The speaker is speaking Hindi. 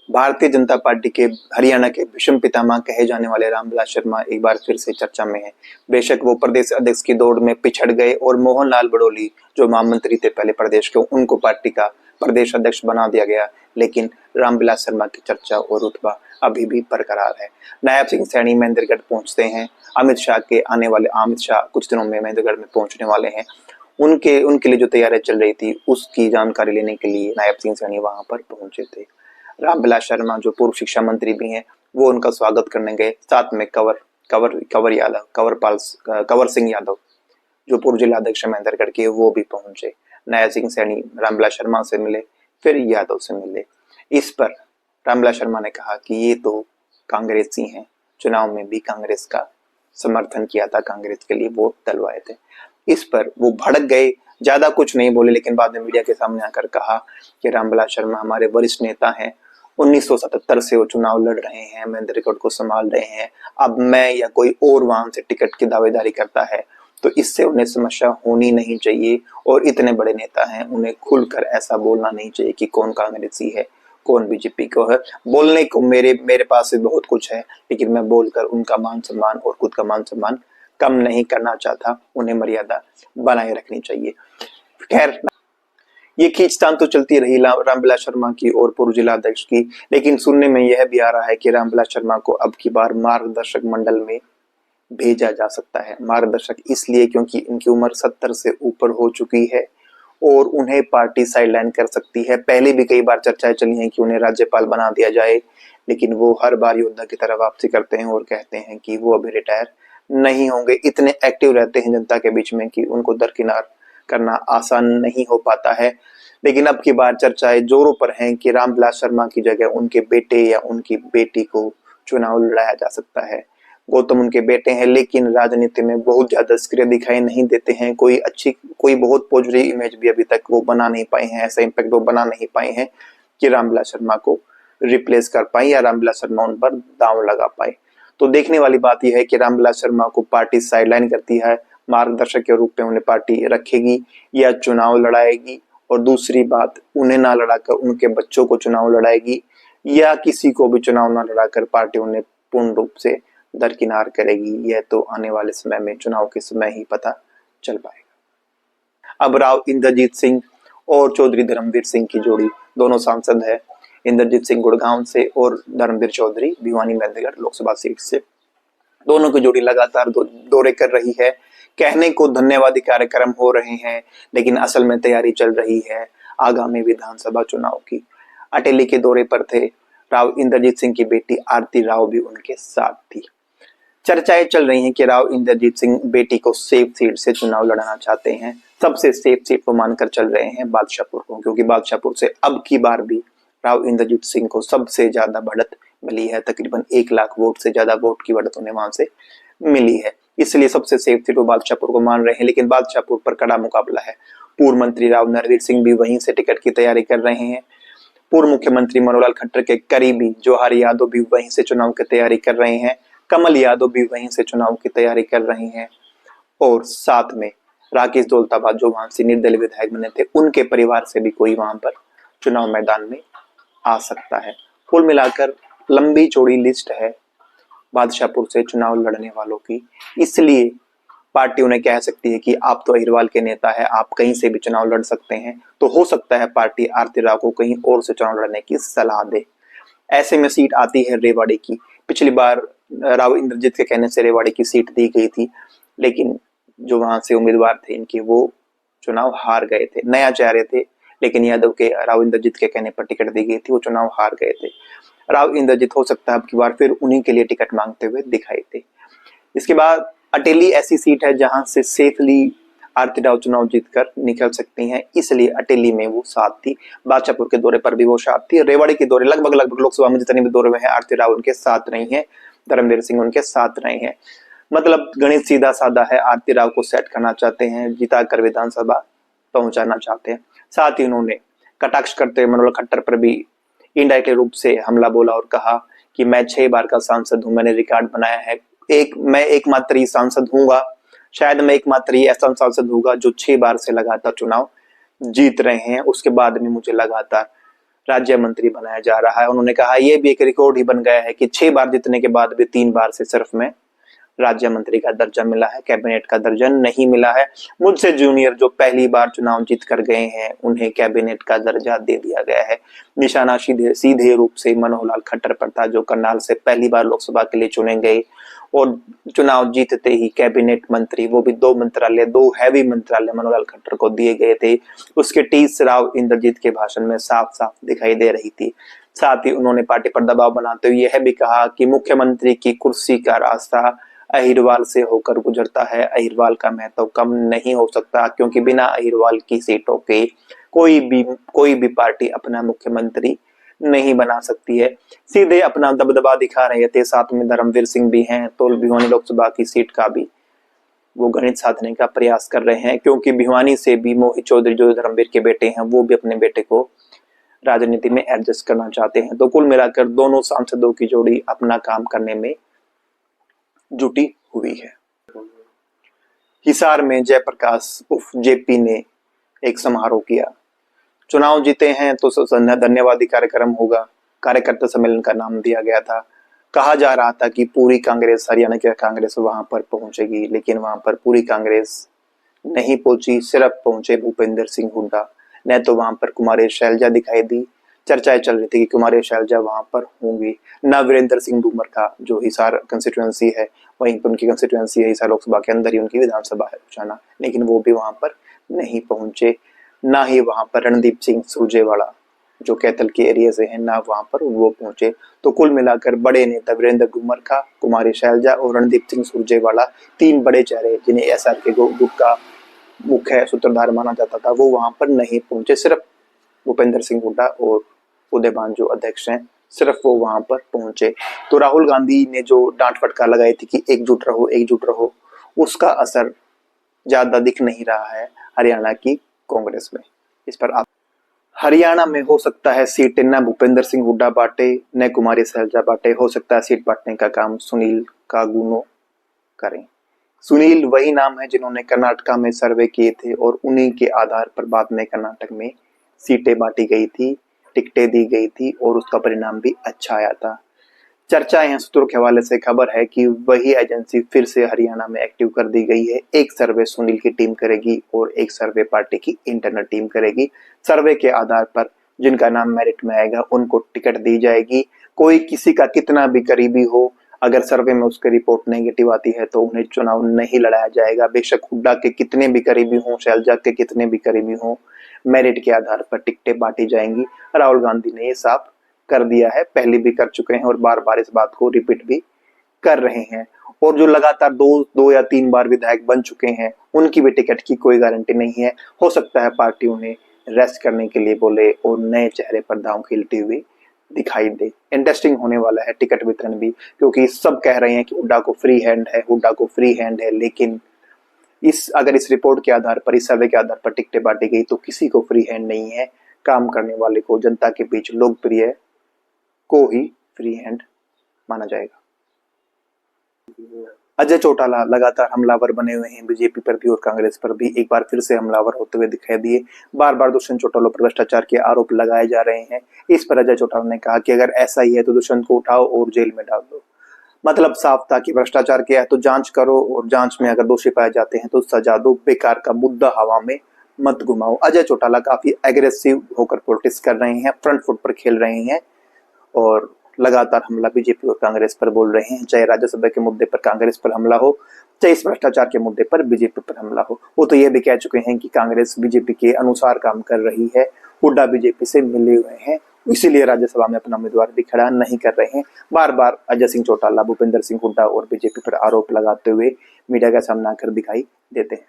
भारतीय जनता पार्टी के हरियाणा के भीष्म पितामह कहे जाने वाले रामविलास शर्मा एक बार फिर से चर्चा में है। बेशक वो प्रदेश अध्यक्ष की दौड़ में पिछड़ गए और मोहनलाल बड़ोली जो महामंत्री थे पहले प्रदेश के, उनको पार्टी का प्रदेश अध्यक्ष बना दिया गया, लेकिन रामविलास शर्मा की चर्चा और रुतबा अभी भी बरकरार है। नायब सिंह सैनी महेंद्रगढ़ पहुंचते हैं। अमित शाह कुछ दिनों में महेंद्रगढ़ में पहुंचने वाले हैं। उनके लिए जो तैयारियां चल रही थी उसकी जानकारी लेने के लिए नायब सिंह सैनी वहां पर पहुंचे थे। रामविलास शर्मा जो पूर्व शिक्षा मंत्री भी हैं, वो उनका स्वागत करने गए। साथ में कंवर सिंह यादव जो पूर्व जिलाध्यक्ष महेंद्रगढ़ के, वो भी पहुंचे। नायब सिंह सैनी रामविलास शर्मा से मिले, फिर यादव से मिले। इस पर रामविलास शर्मा ने कहा कि ये तो कांग्रेसी हैं, चुनाव में भी कांग्रेस का समर्थन किया था, कांग्रेस के लिए वोट डलवाए थे। इस पर वो भड़क गए, ज्यादा कुछ नहीं बोले, लेकिन बाद में मीडिया के सामने आकर कहा कि रामविलास शर्मा हमारे वरिष्ठ नेता हैं, 1977 से वो चुनाव लड़ रहे हैं, महेंद्रगढ़ को संभाल रहे हैं। अब मैं या कोई और वहां से टिकट की दावेदारी करता है तो इससे उन्हें समस्या होनी नहीं चाहिए, और इतने बड़े नेता हैं, उन्हें खुलकर ऐसा बोलना नहीं चाहिए कि कौन कांग्रेसी है, कौन बीजेपी को है। बोलने को मेरे पास भी बहुत कुछ है, लेकिन मैं बोलकर उनका मान सम्मान और खुद का मान सम्मान कम नहीं करना चाहता, उन्हें मर्यादा बनाए रखनी चाहिए। खैर, ये खींचतान तो चलती रही रामविलास शर्मा की और पूर्व जिलाध्यक्ष की, लेकिन सुनने में यह भी आ रहा है कि रामविलास शर्मा को अब की बार मार्गदर्शक मंडल में भेजा जा सकता है। मार्गदर्शक इसलिए क्योंकि इनकी उम्र 70 से ऊपर हो चुकी है और उन्हें पार्टी साइडलाइन कर सकती है। पहले भी कई बार चर्चाएं चली हैं कि उन्हें राज्यपाल बना दिया जाए, लेकिन वो हर बार योद्धा की तरह वापसी करते हैं और कहते हैं कि वो अभी रिटायर नहीं होंगे। इतने एक्टिव रहते हैं जनता के बीच में कि उनको दरकिनार करना आसान नहीं हो पाता है। लेकिन अब की बार चर्चाएं जोरों पर हैं कि रामविलास शर्मा की जगह उनके बेटे या उनकी बेटी को चुनाव लड़ाया जा सकता है। गौतम उनके बेटे हैं, लेकिन राजनीति में बहुत ज्यादा सक्रिय दिखाई नहीं देते हैं। कोई बहुत पॉजिटिव इमेज भी अभी तक वो बना नहीं पाए हैं, ऐसा इम्पैक्ट वो बना नहीं पाए हैं कि रामविलास शर्मा को रिप्लेस कर पाए या रामविलास शर्मा उन पर दांव लगा पाए। तो देखने वाली बात यह है कि रामविलास शर्मा को पार्टी साइडलाइन करती है, मार्गदर्शक के रूप में उन्हें पार्टी रखेगी या चुनाव लड़ाएगी, और दूसरी बात, उन्हें ना लड़ाकर उनके बच्चों को चुनाव लड़ाएगी या किसी को भी चुनाव ना लड़ाकर पार्टी उन्हें पूर्ण रूप से दरकिनार करेगी। यह तो आने वाले समय में, चुनाव के समय ही पता चल पाएगा। अब राव इंद्रजीत सिंह और चौधरी धर्मवीर सिंह की जोड़ी, दोनों सांसद है, इंद्रजीत सिंह गुड़गांव से और धर्मवीर चौधरी भिवानी मेंदगढ़ लोकसभा सीट से। दोनों की जोड़ी लगातार दौरे कर रही है। कहने को धन्यवादी कार्यक्रम हो रहे हैं, लेकिन असल में तैयारी चल रही है आगामी विधानसभा चुनाव की। अटेली के दौरे पर थे राव इंद्रजीत सिंह की बेटी आरती राव भी उनके साथ थी। चर्चाएं चल रही हैं कि राव इंद्रजीत सिंह बेटी को सेफ सीट से चुनाव लड़ाना चाहते हैं। सबसे सेफ सीट को मानकर चल रहे हैं बादशाहपुर को, क्योंकि बादशाहपुर से अब की बार भी राव इंद्रजीत सिंह को सबसे ज्यादा बढ़त मिली है। तकरीबन 1 लाख वोट से ज्यादा वोट की बढ़त उन्हें वहां से मिली है, इसलिए सबसे सेफ सीट वो बादशाहपुर को मान रहे हैं। लेकिन बादशाहपुर पर कड़ा मुकाबला है। पूर्व मंत्री राव नरवीर सिंह भी वहीं से टिकट की तैयारी कर रहे हैं। पूर्व मुख्यमंत्री मनोहर खट्टर के करीबी जोहारी यादव भी वहीं से चुनाव की तैयारी कर रहे हैं। कमल यादव भी वहीं से चुनाव की तैयारी कर रहे हैं, और साथ में राकेश दौलताबाद जो वहां से निर्दलीय विधायक बने थे, उनके परिवार से भी कोई वहां पर चुनाव मैदान में आ सकता है। कुल मिलाकर लंबी चौड़ी लिस्ट है बादशाहपुर से चुनाव लड़ने वालों की। इसलिए पार्टी उन्हें कह सकती है कि आप तो अहिरवाल के नेता है, आप कहीं से भी चुनाव लड़ सकते हैं। तो हो सकता है पार्टी आरती राव को कहीं और से चुनाव लड़ने की सलाह दे। ऐसे में सीट आती है रेवाड़ी की। पिछली बार राव इंद्रजीत के कहने से रेवाड़ी की सीट दी गई थी, लेकिन जो वहां से उम्मीदवार थे इनके, वो चुनाव हार गए थे। नया चेहरे थे, लेकिन यादव के राव इंद्रजीत के कहने पर टिकट दी गई थी, वो चुनाव हार गए थे। राव इंद्रजीत हो सकता है अब की बार फिर उन्हीं के लिए टिकट मांगते हुए दिखाई दे। इसके बाद अटेली ऐसी सीट है जहां से सेफली आरती राव चुनाव जीतकर निकल सकती हैं, इसलिए अटेली में वो साथ थी। बादशाहपुर के दौरे पर भी वो साथ थी। रेवाड़ी के दौरे लगभग लोकसभा में जितने भी दौरे में है, आरती राव उनके साथ नहीं है, धर्मवीर सिंह उनके साथ नहीं है। मतलब गणित सीधा साधा है, आरती राव को सेट करना चाहते हैं, जिता कर विधानसभा पहुंचाना चाहते हैं। साथ ही उन्होंने कटाक्ष करते हुए मनोहर खट्टर पर भी इनडायरेक्ट रूप से हमला बोला और कहा कि मैं 6 बार का सांसद हूं, मैंने रिकॉर्ड बनाया है। मैं एकमात्र ही सांसद हूंगा, शायद मैं एकमात्र ही ऐसा सांसद होगा जो 6 बार से लगातार चुनाव जीत रहे हैं। उसके बाद में मुझे लगातार राज्य मंत्री बनाया जा रहा है। उन्होंने कहा यह भी एक रिकॉर्ड ही बन गया है कि 6 बार जीतने के बाद भी 3 बार से सिर्फ में राज्य मंत्री का दर्जा मिला है, कैबिनेट का दर्जा नहीं मिला है। मुझसे जूनियर जो पहली बार चुनाव जीत कर गए हैं उन्हें कैबिनेट का दर्जा दे दिया गया है। निशाना सीधे रूप से मनोहर लाल खट्टर पर था, जो करनाल से पहली बार लोकसभा के लिए चुने गए और चुनाव जीतते ही कैबिनेट मंत्री, वो भी 2 मंत्रालय, 2 हैवी मंत्रालय मनोहर लाल खट्टर को दिए गए थे। उसके टीस राव इंद्रजीत के भाषण में साफ साफ दिखाई दे रही थी। साथ ही उन्होंने पार्टी पर दबाव बनाते हुए यह भी कहा कि मुख्यमंत्री की कुर्सी का रास्ता अहिरवाल से होकर गुजरता है। अहिरवाल का महत्व कम नहीं हो सकता, क्योंकि बिना अहिरवाल की सीटों के कोई भी पार्टी अपना मुख्यमंत्री नहीं बना सकती है। सीधे अपना दबदबा दिखा रहे थे। साथ में धर्मवीर सिंह भी हैं, तो भिवानी लोकसभा की सीट का भी वो गणित साधने का प्रयास कर रहे हैं, क्योंकि भिवानी से भी मोहित चौधरी जो धर्मवीर के बेटे हैं वो भी अपने बेटे को राजनीति में एडजस्ट करना चाहते हैं। तो कुल मिलाकर दोनों सांसदों की जोड़ी अपना काम करने में जुटी हुई है। हिसार में जयप्रकाश उर्फ जेपी ने एक समारोह किया। चुनाव जीते हैं तो धन्यवादी कार्यक्रम होगा। कार्यकर्ता सम्मेलन का नाम दिया गया था। कहा जा रहा था कि पूरी कांग्रेस, हरियाणा की कांग्रेस वहां पर पहुंचेगी, लेकिन वहां पर पूरी कांग्रेस नहीं पहुंची। सिर्फ पहुंचे भूपेंद्र सिंह हुड्डा। न तो वहां पर कुमारी शैलजा दिखाई दी। चर्चाएं चल रही थी कि कुमारी शैलजा वहां पर होंगी। न वीरेंद्र सिंह डूमर का, जो हिसार कंस्टिट्यूएंसी है, वहीं पर उनकी कंस्टिट्यूएंसी है, हिसार लोकसभा के अंदर ही उनकी विधानसभा है उचाना, लेकिन वो भी वहां पर नहीं पहुंचे। ना ही वहां पर रणदीप सिंह सुरजेवाला, जो कैथल के एरिया से हैं, ना वहां पर वो पहुंचे। तो कुल मिलाकर बड़े नेता वीरेंद्र डूमर का, कुमारी शैलजा और रणदीप सिंह सुरजेवाला, 3 बड़े चेहरे जिन्हें एसआर के ग्रुप का मुख्य सूत्रधार माना जाता था, वो वहां पर नहीं पहुंचे। सिर्फ भूपेंद्र सिंह हुड्डा और उदयभान जो अध्यक्ष हैं, सिर्फ वो वहां पर पहुंचे। तो राहुल गांधी ने जो डांट फटकार लगाई थी कि एकजुट रहो एकजुट रहो, उसका असर ज्यादा दिख नहीं रहा है हरियाणा की कांग्रेस में। इस पर आप हरियाणा में हो सकता है सीट न भूपेंद्र सिंह हुड्डा बांटे न कुमारी शैलजा बांटे। हो सकता है सीट बांटने का काम सुनील कागूनो करें। सुनील वही नाम है जिन्होंने कर्नाटका में सर्वे किए थे और उन्हीं के आधार पर बाद में कर्नाटक में सीटें बांटी गई थी, टिकटें दी गई थी और उसका परिणाम भी अच्छा आया था। चर्चाएं हैं, सूत्रों के हवाले से खबर है कि वही एजेंसी फिर से हरियाणा में एक्टिव कर दी गई है। एक सर्वे सुनील की टीम करेगी और एक सर्वे पार्टी की इंटरनल टीम करेगी। सर्वे के आधार पर जिनका नाम मेरिट में आएगा उनको टिकट दी जाएगी। कोई किसी का कितना भी करीबी हो, अगर सर्वे में उसकी रिपोर्ट नेगेटिव आती है तो उन्हें चुनाव नहीं लड़ाया जाएगा। बेशक हुड्डा के कितने भी करीबी हों, शैलजा के कितने भी करीबी हों, मेरिट के आधार पर टिकटें बांटी जाएंगी। राहुल गांधी ने ये साफ कर दिया है, पहले भी कर चुके हैं और बार बार इस बात को रिपीट भी कर रहे हैं। और जो लगातार 2 या 3 बार विधायक बन चुके हैं, उनकी भी टिकट की कोई गारंटी नहीं है। हो सकता है पार्टी उन्हें रेस्ट करने के लिए बोले और नए चेहरे पर दांव खेलती हुई दिखाई दे। इंटरेस्टिंग होने वाला है टिकट वितरण भी, क्योंकि सब कह रहे हैं कि हुड्डा को फ्री हैंड है, हुड्डा को फ्री हैंड है, लेकिन अगर इस रिपोर्ट के आधार पर, इस सर्वे के आधार पर टिकटें बांटी गई तो किसी को फ्री हैंड नहीं है। काम करने वाले को, जनता के बीच लोकप्रिय को ही फ्री हैंड माना जाएगा। अजय चौटाला लगातार हमलावर बने हुए हैं, बीजेपी पर भी और कांग्रेस पर भी। एक बार फिर से हमलावर होते हुए दिखाई दिए। बार बार दुष्यंत चौटाला पर भ्रष्टाचार के आरोप लगाए जा रहे हैं। इस पर अजय चौटाला ने कहा कि अगर ऐसा ही है तो दुष्यंत को उठाओ और जेल में डाल दो। मतलब साफ था कि भ्रष्टाचार किया है तो जांच करो और जांच में अगर दोषी पाए जाते हैं तो सजा दो। बेकार का मुद्दा हवा में मत घुमाओ। अजय चौटाला काफी एग्रेसिव होकर पॉलिटिक्स कर रहे हैं, फ्रंट फुट पर खेल रहे हैं और लगातार हमला बीजेपी और कांग्रेस पर बोल रहे हैं। चाहे राज्यसभा के मुद्दे पर कांग्रेस पर हमला हो, चाहे इस भ्रष्टाचार के मुद्दे पर बीजेपी पर हमला हो। वो तो ये भी कह चुके हैं कि कांग्रेस बीजेपी के अनुसार काम कर रही है, हुड्डा बीजेपी से मिले हुए हैं, इसीलिए राज्यसभा में अपना उम्मीदवार भी खड़ा नहीं कर रहे हैं। बार बार अजय सिंह चौटाला, भूपेंद्र सिंह हुड्डा और बीजेपी पर आरोप लगाते हुए मीडिया का सामना कर दिखाई देते हैं।